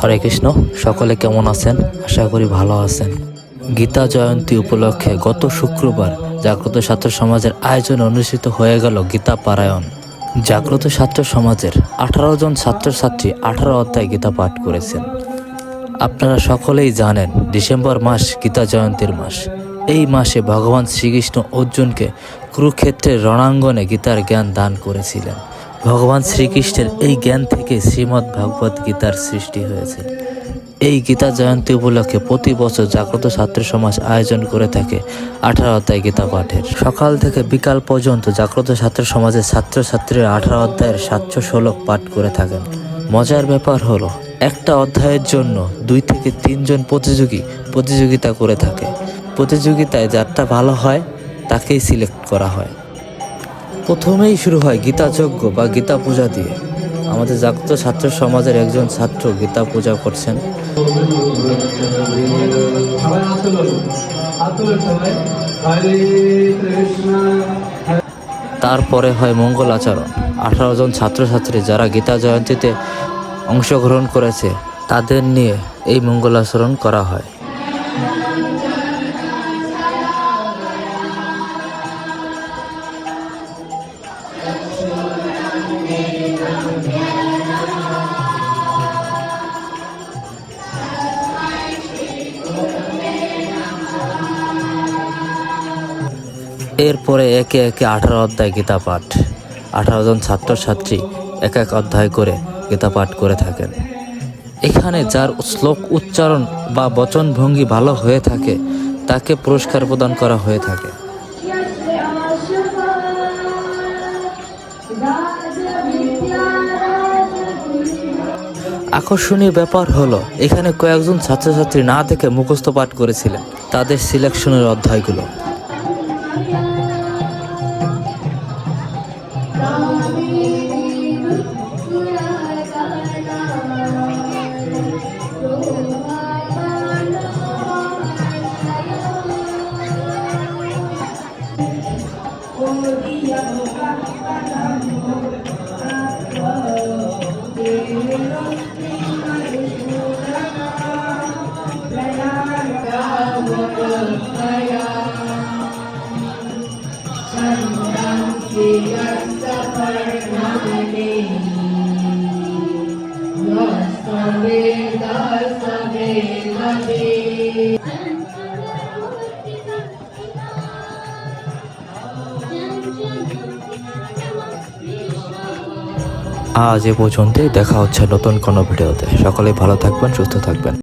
হরে কৃষ্ণ। সকলে কেমন আছেন? আশা করি ভালো আছেন। গীতা জয়ন্তী উপলক্ষে গত শুক্রবার জাগ্রত ছাত্র সমাজের আয়োজনে অনুষ্ঠিত হয়ে গেল গীতা পারায়ণ। জাগ্রত ছাত্র সমাজের 18 জন ছাত্রছাত্রী 18 অধ্যায় গীতা পাঠ করেছেন। আপনারা সকলেই জানেন, ডিসেম্বর মাস গীতা জয়ন্তীর মাস। এই মাসে ভগবান শ্রীকৃষ্ণ অর্জুনকে কুরুক্ষেত্রের রণাঙ্গনে গীতার জ্ঞান দান করেছিলেন। ভগবান শ্রীকৃষ্ণের এই জ্ঞান থেকে শ্রীমদ্ ভগবত গীতার সৃষ্টি হয়েছে। এই গীতা জয়ন্তী উপলক্ষে প্রতি বছর জাগ্রত ছাত্র সমাজ আয়োজন করে থাকে 18 অধ্যায় গীতা পাঠের। সকাল থেকে বিকাল পর্যন্ত জাগ্রত ছাত্র সমাজের ছাত্রছাত্রীরা 18 অধ্যায়ের 700 শ্লোক পাঠ করে থাকেন। মজার ব্যাপার হলো, একটা অধ্যায়ের জন্য 2 থেকে 3 জন প্রতিযোগিতা করে থাকে। প্রতিযোগিতায় যারটা ভালো হয় তাকেই সিলেক্ট করা হয়। প্রথমেই শুরু হয় গীতা যজ্ঞ বা গীতা পূজা দিয়ে। আমাদের জাগ্রত ছাত্র সমাজের একজন ছাত্র গীতা পূজা করছেন। তারপরে হয় মঙ্গল আচরণ। 18 জন ছাত্রছাত্রী যারা গীতা জয়ন্তীতে অংশগ্রহণ করেছে তাদের নিয়ে এই মঙ্গল আচরণ করা হয়। এরপরে একে একে 18 অধ্যায় গীতা পাঠ। 18 জন ছাত্রছাত্রী এক এক অধ্যায় করে গীতা পাঠ করে থাকেন। এখানে যার শ্লোক উচ্চারণ বা বচন ভঙ্গি ভালো হয়ে থাকে তাকে পুরস্কার প্রদান করা হয়ে থাকে। আকর্ষণীয় ব্যাপার হলো, এখানে কয়েকজন ছাত্রছাত্রী না দেখে মুখস্থ পাঠ করেছিলেন তাদের সিলেকশনের অধ্যায়গুলো। আজ এ পর্যন্তই। দেখা হচ্ছে নতুন কোনো ভিডিওতে। সকলেই ভালো থাকবেন, সুস্থ থাকবেন।